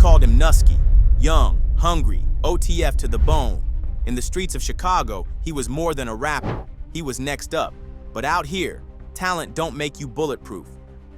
called him Nusky, young, hungry, OTF to the bone. In the streets of Chicago, he was more than a rapper. He was next up. But out here, talent don't make you bulletproof.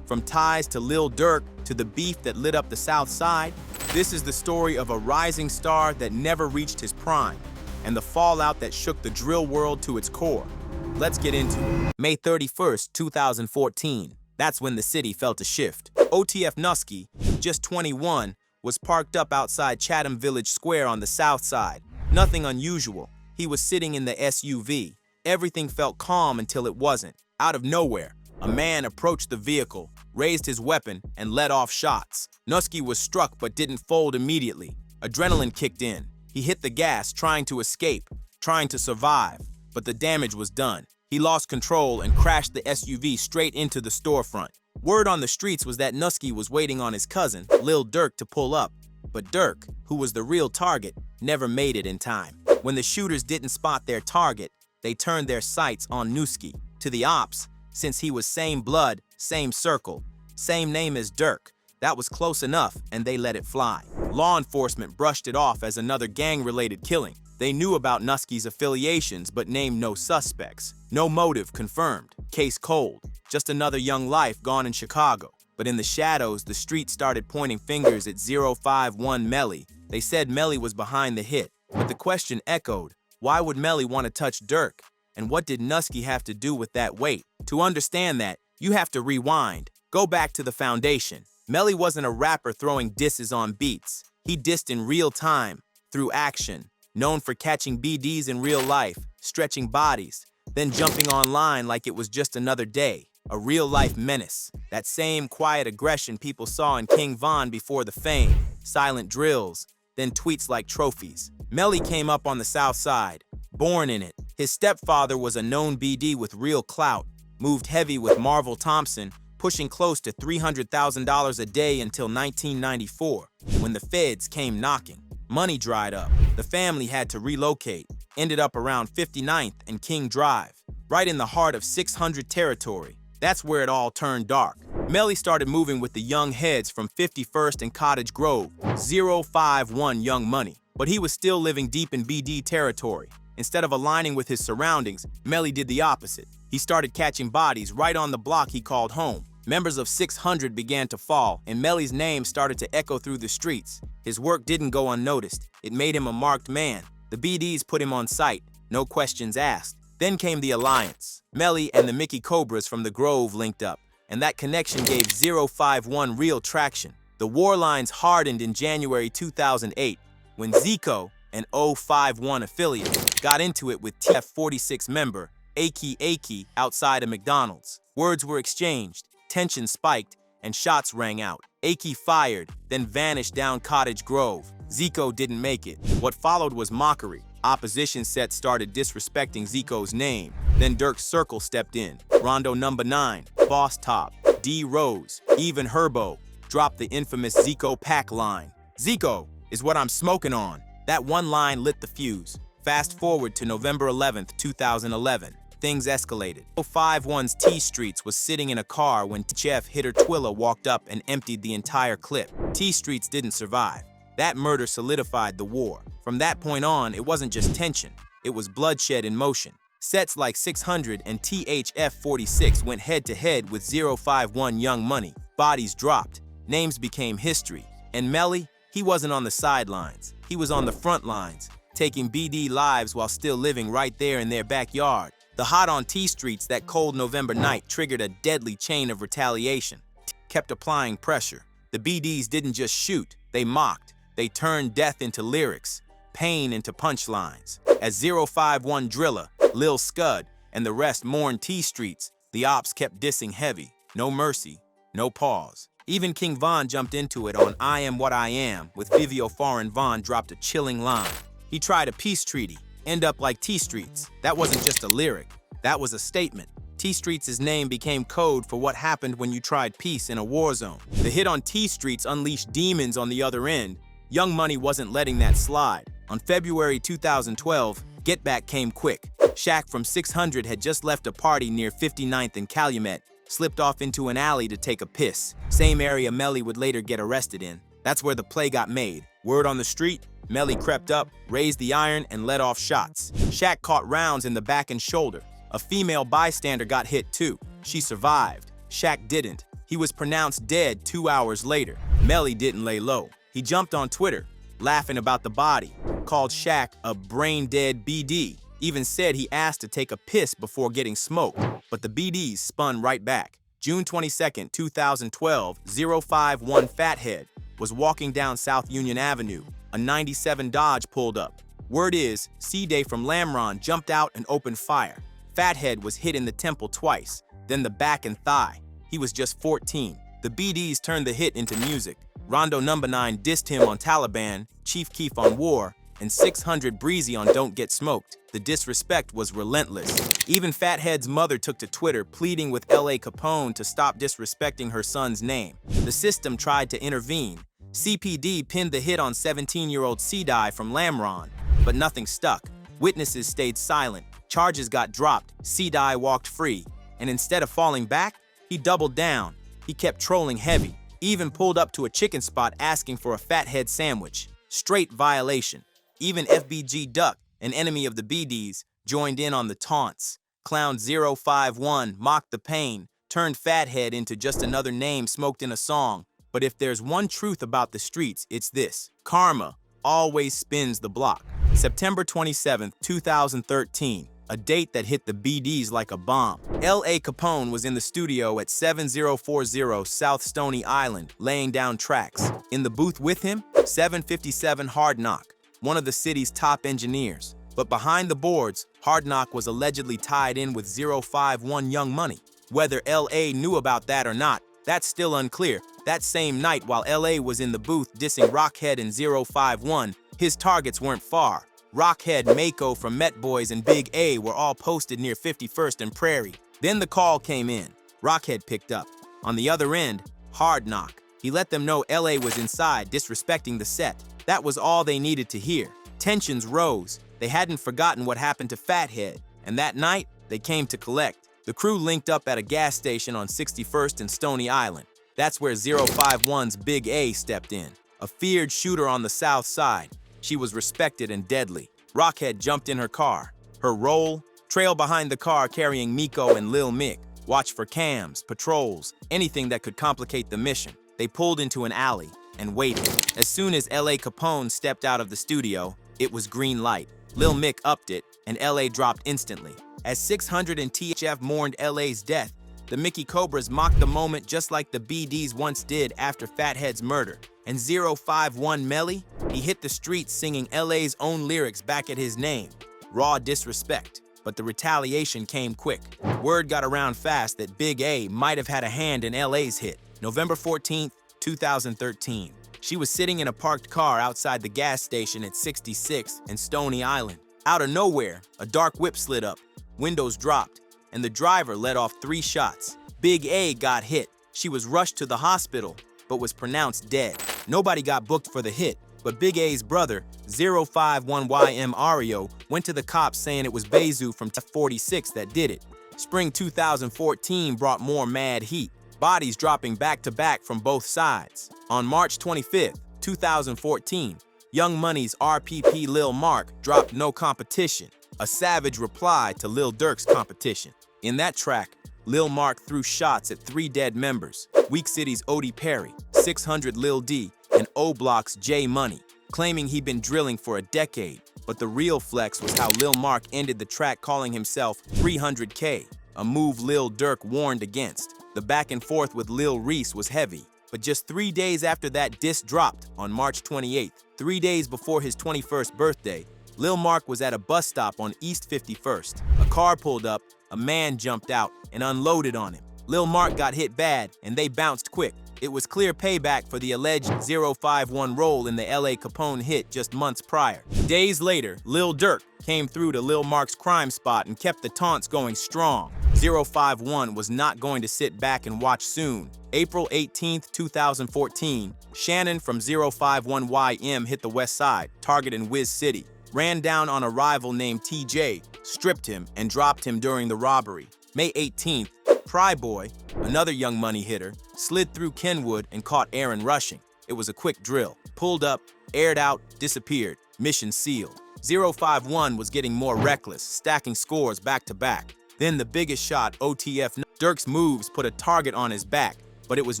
From ties to Lil Durk to the beef that lit up the South Side, this is the story of a rising star that never reached his prime, and the fallout that shook the drill world to its core. Let's get into it. May 31st, 2014. That's when the city felt a shift. OTF Nuski, just 21, was parked up outside Chatham Village Square on the South Side. Nothing unusual. He was sitting in the SUV. Everything felt calm until it wasn't. Out of nowhere, a man approached the vehicle, raised his weapon, and let off shots. Nusky was struck but didn't fold immediately. Adrenaline kicked in. He hit the gas, trying to escape, trying to survive, but the damage was done. He lost control and crashed the SUV straight into the storefront. Word on the streets was that Nusky was waiting on his cousin, Lil Durk, to pull up. But Durk, who was the real target, never made it in time. When the shooters didn't spot their target, they turned their sights on Nusky. To the ops, since he was same blood, same circle, same name as Durk, that was close enough, and they let it fly. Law enforcement brushed it off as another gang-related killing. They knew about Nusky's affiliations but named no suspects. No motive confirmed. Case cold. Just another young life gone in Chicago. But in the shadows, the street started pointing fingers at 051 Melly. They said Melly was behind the hit. But the question echoed, why would Melly want to touch Durk? And what did Nusky have to do with that weight? To understand that, you have to rewind. Go back to the foundation. Melly wasn't a rapper throwing disses on beats. He dissed in real time, through action. Known for catching BDs in real life, stretching bodies, then jumping online like it was just another day. A real-life menace. That same quiet aggression people saw in King Von before the fame. Silent drills, then tweets like trophies. Melly came up on the South Side, born in it. His stepfather was a known BD with real clout, moved heavy with Marvel Thompson, pushing close to $300,000 a day until 1994, when the feds came knocking. Money dried up. The family had to relocate. Ended up around 59th and King Drive, right in the heart of 600 territory. That's where it all turned dark. Melly started moving with the young heads from 51st and Cottage Grove, 051 Young Money. But he was still living deep in BD territory. Instead of aligning with his surroundings, Melly did the opposite. He started catching bodies right on the block he called home. Members of 600 began to fall, and Melly's name started to echo through the streets. His work didn't go unnoticed. It made him a marked man. The BDs put him on sight, no questions asked. Then came the alliance. Melly and the Mickey Cobras from the Grove linked up, and that connection gave 051 real traction. The war lines hardened in January 2008, when Zico, an 051 affiliate, got into it with TF46 member, Aki outside a McDonald's. Words were exchanged. Tension spiked, and shots rang out. Aki fired, then vanished down Cottage Grove. Zico didn't make it. What followed was mockery. Opposition sets started disrespecting Zico's name. Then Durk's circle stepped in. Rondo number 9, Boss Top, D Rose, even Herbo dropped the infamous Zico pack line. Zico is what I'm smoking on. That one line lit the fuse. Fast forward to November 11th, 2011. Things escalated. 051's T Streets was sitting in a car when Chef Hitter Twilla walked up and emptied the entire clip. T Streets didn't survive. That murder solidified the war. From that point on, it wasn't just tension, it was bloodshed in motion. Sets like 600 and THF46 went head-to-head with 051 Young Money. Bodies dropped. Names became history. And Melly, he wasn't on the sidelines. He was on the front lines, taking BD lives while still living right there in their backyard. The hot on T Streets that cold November night triggered a deadly chain of retaliation. Kept applying pressure. The BDs didn't just shoot, they mocked. They turned death into lyrics, pain into punchlines. As 051 Drilla, Lil Scud, and the rest mourned T Streets, the ops kept dissing heavy. No mercy, no pause. Even King Von jumped into it on I Am What I Am, with Vivio Foreign Von dropped a chilling line. He tried a peace treaty. End up like T Streets. That wasn't just a lyric, that was a statement. T Streets' name became code for what happened when you tried peace in a war zone. The hit on T Streets unleashed demons on the other end. Young Money wasn't letting that slide. On February 2012, Get Back came quick. Shaq from 600 had just left a party near 59th and Calumet, slipped off into an alley to take a piss. Same area Melly would later get arrested in. That's where the play got made. Word on the street, Melly crept up, raised the iron, and let off shots. Shaq caught rounds in the back and shoulder. A female bystander got hit too. She survived. Shaq didn't. He was pronounced dead 2 hours later. Melly didn't lay low. He jumped on Twitter, laughing about the body, called Shaq a brain-dead BD, even said he asked to take a piss before getting smoked, but the BDs spun right back. June 22, 2012, 051 Fathead was walking down South Union Avenue. A 97 Dodge pulled up. Word is, C-Day from Lamron jumped out and opened fire. Fathead was hit in the temple twice, then the back and thigh. He was just 14. The BDs turned the hit into music. Rondo No. 9 dissed him on Taliban, Chief Keef on War, and 600 Breezy on Don't Get Smoked. The disrespect was relentless. Even Fathead's mother took to Twitter pleading with LA Capone to stop disrespecting her son's name. The system tried to intervene. CPD pinned the hit on 17-year-old C-Dye from Lamron, but nothing stuck. Witnesses stayed silent. Charges got dropped. C-Dye walked free. And instead of falling back, he doubled down. He kept trolling heavy. Even pulled up to a chicken spot asking for a Fathead sandwich. Straight violation. Even FBG Duck, an enemy of the BDs, joined in on the taunts. Clown 051 mocked the pain, turned Fathead into just another name smoked in a song. But if there's one truth about the streets, it's this: karma always spins the block. September 27, 2013, a date that hit the BDs like a bomb. L.A. Capone was in the studio at 7040 South Stony Island, laying down tracks. In the booth with him, 757 Hard Knock, one of the city's top engineers. But behind the boards, Hard Knock was allegedly tied in with 051 Young Money. Whether L.A. knew about that or not, that's still unclear. That same night, while L.A. was in the booth dissing Rockhead and 051, his targets weren't far. Rockhead, Mako from Met Boys, and Big A were all posted near 51st and Prairie. Then the call came in. Rockhead picked up. On the other end, Hard Knock. He let them know LA was inside, disrespecting the set. That was all they needed to hear. Tensions rose. They hadn't forgotten what happened to Fathead, and that night, they came to collect. The crew linked up at a gas station on 61st and Stony Island. That's where 051's Big A stepped in. A feared shooter on the south side. She was respected and deadly. Rockhead jumped in her car. Her role? Trail behind the car carrying Miko and Lil Mick. Watch for cams, patrols, anything that could complicate the mission. They pulled into an alley and waited. As soon as LA Capone stepped out of the studio, it was green light. Lil Mick upped it, and LA dropped instantly. As 600 and THF mourned LA's death, the Mickey Cobras mocked the moment just like the BDs once did after Fathead's murder. And 051 Melly, he hit the streets singing LA's own lyrics back at his name. Raw disrespect. But the retaliation came quick. Word got around fast that Big A might have had a hand in LA's hit. November 14th, 2013. She was sitting in a parked car outside the gas station at 66 and Stony Island. Out of nowhere, a dark whip slid up. Windows dropped, and the driver let off 3 shots. Big A got hit. She was rushed to the hospital, but was pronounced dead. Nobody got booked for the hit, but Big A's brother, 051YM Ario, went to the cops saying it was Bezu from T46 that did it. Spring 2014 brought more mad heat, bodies dropping back-to-back from both sides. On March 25th, 2014, Young Money's RPP Lil Mark dropped No Competition, a savage reply to Lil Durk's Competition. In that track, Lil Mark threw shots at 3 dead members, Weak City's Odie Perry, 600 Lil D, and O-Block's J Money, claiming he'd been drilling for a decade. But the real flex was how Lil Mark ended the track calling himself 300K, a move Lil Durk warned against. The back and forth with Lil Reese was heavy. But just 3 days after that diss dropped, on March 28th, 3 days before his 21st birthday, Lil Mark was at a bus stop on East 51st. A car pulled up, a man jumped out and unloaded on him. Lil Mark got hit bad, and they bounced quick. It was clear payback for the alleged 051 role in the LA Capone hit just months prior. Days later, Lil Durk came through to Lil Mark's crime spot and kept the taunts going strong. 051 was not going to sit back and watch soon. April 18th, 2014, Shannon from 051YM hit the west side, targeting Wiz City. Ran down on a rival named TJ, stripped him, and dropped him during the robbery. May 18th, Pry Boy, another Young Money hitter, slid through Kenwood and caught Aaron rushing. It was a quick drill. Pulled up, aired out, disappeared. Mission sealed. 051 was getting more reckless, stacking scores back to back. Then the biggest shot, OTF Durk's moves put a target on his back, but it was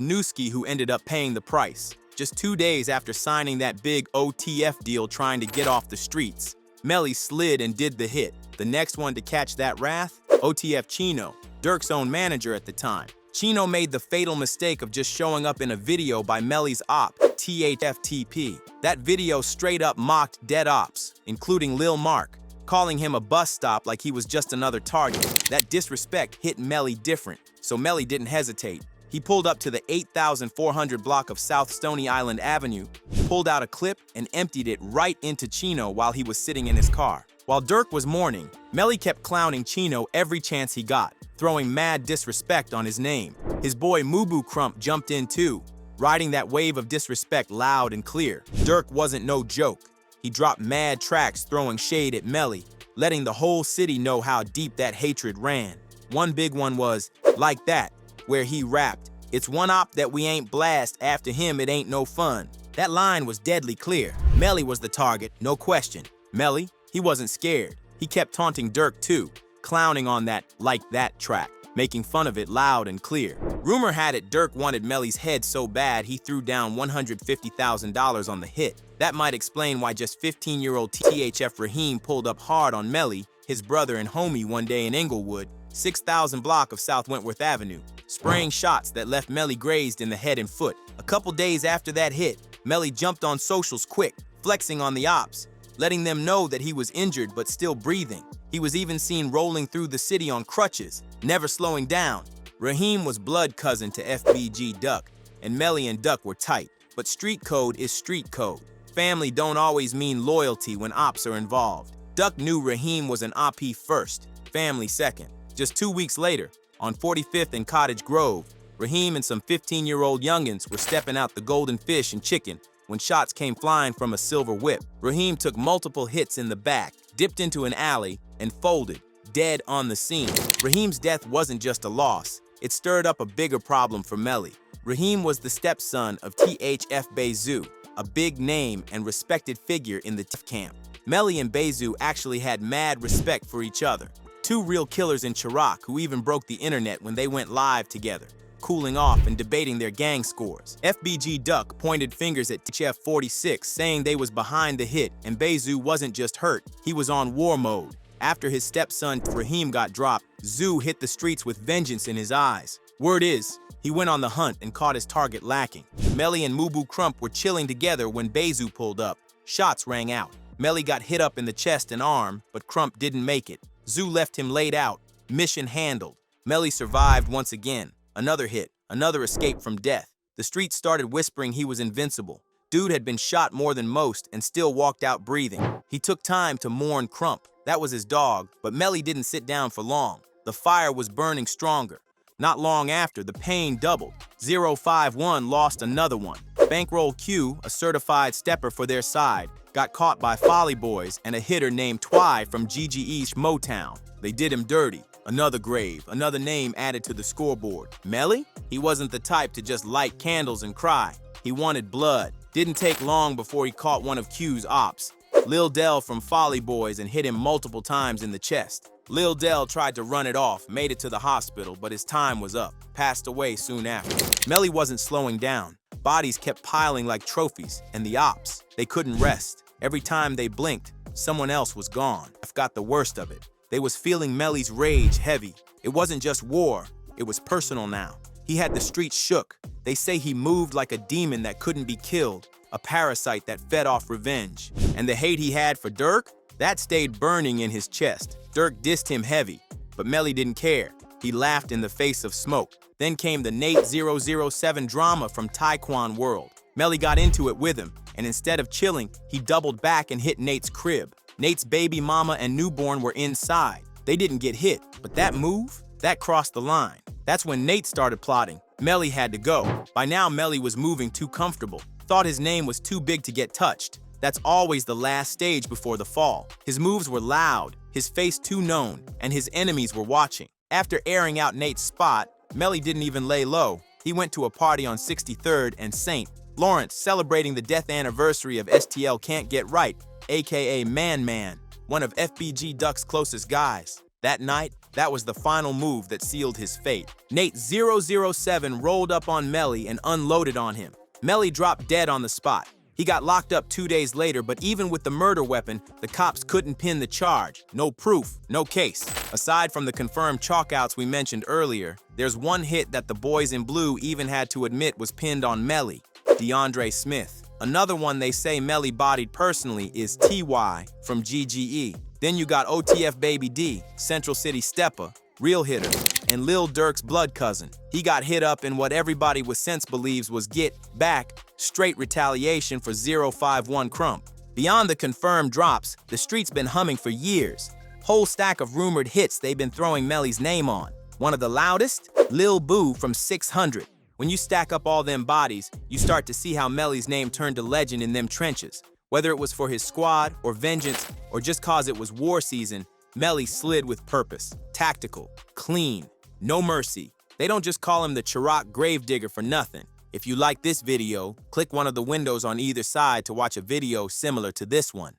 Nusky who ended up paying the price. Just 2 days after signing that big OTF deal trying to get off the streets, Melly slid and did the hit. The next one to catch that wrath? OTF Chino, Durk's own manager at the time. Chino made the fatal mistake of just showing up in a video by Melly's op, THFTP. That video straight up mocked dead ops, including Lil Mark, calling him a bus stop like he was just another target. That disrespect hit Melly different, so Melly didn't hesitate. He pulled up to the 8,400 block of South Stony Island Avenue, pulled out a clip, and emptied it right into Chino while he was sitting in his car. While Durk was mourning, Melly kept clowning Chino every chance he got, throwing mad disrespect on his name. His boy Mubu Crump jumped in too, riding that wave of disrespect loud and clear. Durk wasn't no joke. He dropped mad tracks throwing shade at Melly, letting the whole city know how deep that hatred ran. One big one was, "Like That," where he rapped, "It's one op that we ain't blast, after him it ain't no fun." That line was deadly clear. Melly was the target, no question. Melly, he wasn't scared. He kept taunting Durk too, clowning on that "Like That" track, making fun of it loud and clear. Rumor had it Durk wanted Melly's head so bad he threw down $150,000 on the hit. That might explain why just 15-year-old THF Raheem pulled up hard on Melly, his brother and homie, one day in Inglewood, 6,000 block of South Wentworth Avenue, spraying shots that left Melly grazed in the head and foot. A couple days after that hit, Melly jumped on socials quick, flexing on the ops, letting them know that he was injured but still breathing. He was even seen rolling through the city on crutches, never slowing down. Raheem was blood cousin to FBG Duck, and Melly and Duck were tight. But street code is street code. Family don't always mean loyalty when ops are involved. Duck knew Raheem was an OP first, family second. Just 2 weeks later, on 45th and Cottage Grove, Raheem and some 15-year-old youngins were stepping out the golden fish and chicken when shots came flying from a silver whip. Raheem took multiple hits in the back, dipped into an alley, and folded, dead on the scene. Raheem's death wasn't just a loss. It stirred up a bigger problem for Melly. Raheem was the stepson of THF Bezu, a big name and respected figure in the TF camp. Melly and Bezu actually had mad respect for each other. Two real killers in Chirac who even broke the internet when they went live together, cooling off and debating their gang scores. FBG Duck pointed fingers at THF 46, saying they was behind the hit, and Bezu wasn't just hurt, he was on war mode. After his stepson Raheem got dropped, Zoo hit the streets with vengeance in his eyes. Word is, he went on the hunt and caught his target lacking. Melly and Mubu Crump were chilling together when Bezu pulled up. Shots rang out. Melly got hit up in the chest and arm, but Crump didn't make it. Zoo left him laid out. Mission handled. Melly survived once again. Another hit, another escape from death. The streets started whispering he was invincible. Dude had been shot more than most and still walked out breathing. He took time to mourn Crump. That was his dog, but Melly didn't sit down for long. The fire was burning stronger. Not long after, the pain doubled. 051 lost another one. Bankroll Q, a certified stepper for their side, got caught by Folly Boys and a hitter named Twy from GGE's Motown. They did him dirty. Another grave, another name added to the scoreboard. Melly? He wasn't the type to just light candles and cry. He wanted blood. Didn't take long before he caught one of Q's ops, Lil Del from Folly Boys, and hit him multiple times in the chest. Lil Del tried to run it off, made it to the hospital, but his time was up. Passed away soon after. Melly wasn't slowing down. Bodies kept piling like trophies, and the ops, they couldn't rest. Every time they blinked, someone else was gone. F got the worst of it. They was feeling Melly's rage heavy. It wasn't just war, it was personal now. He had the streets shook. They say he moved like a demon that couldn't be killed, a parasite that fed off revenge. And the hate he had for Durk, that stayed burning in his chest. Durk dissed him heavy, but Melly didn't care. He laughed in the face of smoke. Then came the Nate 007 drama from Taekwon World. Melly got into it with him, and instead of chilling, he doubled back and hit Nate's crib. Nate's baby mama and newborn were inside. They didn't get hit, but that move, that crossed the line. That's when Nate started plotting. Melly had to go. By now, Melly was moving too comfortable. Thought his name was too big to get touched. That's always the last stage before the fall. His moves were loud, his face too known, and his enemies were watching. After airing out Nate's spot, Melly didn't even lay low. He went to a party on 63rd and St., Lawrence celebrating the death anniversary of STL Can't Get Right, aka Man Man, one of FBG Duck's closest guys. That night, that was the final move that sealed his fate. Nate 007 rolled up on Melly and unloaded on him. Melly dropped dead on the spot. He got locked up 2 days later, but even with the murder weapon, the cops couldn't pin the charge. No proof, no case. Aside from the confirmed chalkouts we mentioned earlier, there's one hit that the boys in blue even had to admit was pinned on Melly, DeAndre Smith. Another one they say Melly bodied personally is TY from GGE. Then you got OTF Baby D, Central City Stepper, Real Hitter, and Lil Durk's blood cousin. He got hit up in what everybody with sense believes was get back, straight retaliation for 051 Crump. Beyond the confirmed drops, the street's been humming for years. Whole stack of rumored hits they've been throwing Melly's name on. One of the loudest? Lil Boo from 600. When you stack up all them bodies, you start to see how Melly's name turned to legend in them trenches. Whether it was for his squad, or vengeance, or just cause it was war season, Melly slid with purpose. Tactical, clean, no mercy. They don't just call him the Chirac Gravedigger for nothing. If you like this video, click one of the windows on either side to watch a video similar to this one.